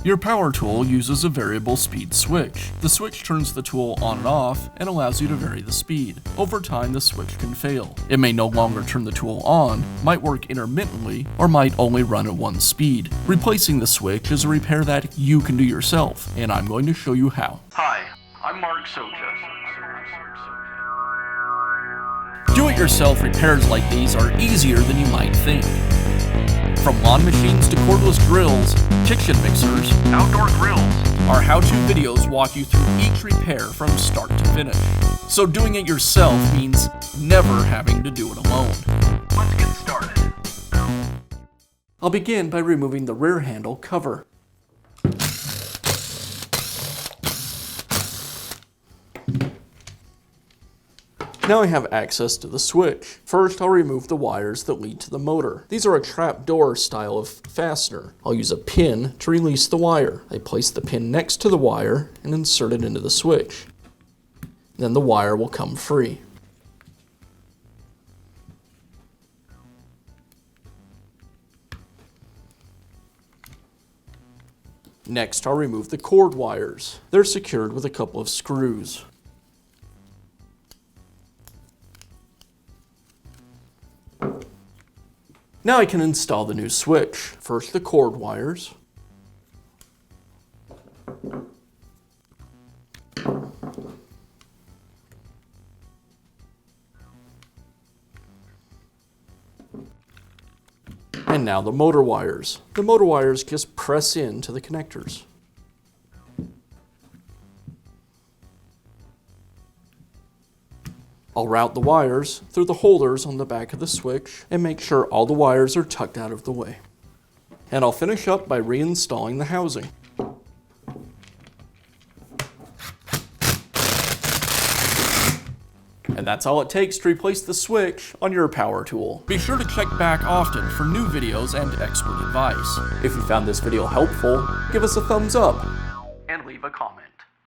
Your power tool uses a variable speed switch. The switch turns the tool on and off and allows you to vary the speed. Over time, the switch can fail. It may no longer turn the tool on, might work intermittently, or might only run at one speed. Replacing the switch is a repair that you can do yourself, and I'm going to show you how. Hi, I'm Mark Socha. Do-it-yourself repairs like these are easier than you might think. From lawn machines to cordless drills, chicken mixers, Outdoor grills. our how-to videos walk you through each repair from start to finish. So doing it yourself means never having to do it alone. Let's get started. I'll begin by removing the rear handle cover. Now I have access to the switch. First, I'll remove the wires that lead to the motor. These are a trap door style of fastener. I'll use a pin to release the wire. I place the pin next to the wire and insert it into the switch. Then the wire will come free. Next, I'll remove the cord wires. They're secured with a couple of screws. Now I can install the new switch. First, the cord wires. And now the motor wires. The motor wires just press into the connectors. I'll route the wires through the holders on the back of the switch and make sure all the wires are tucked out of the way. And I'll finish up by reinstalling the housing. And that's all it takes to replace the switch on your power tool. Be sure to check back often for new videos and expert advice. If you found this video helpful, give us a thumbs up. And leave a comment.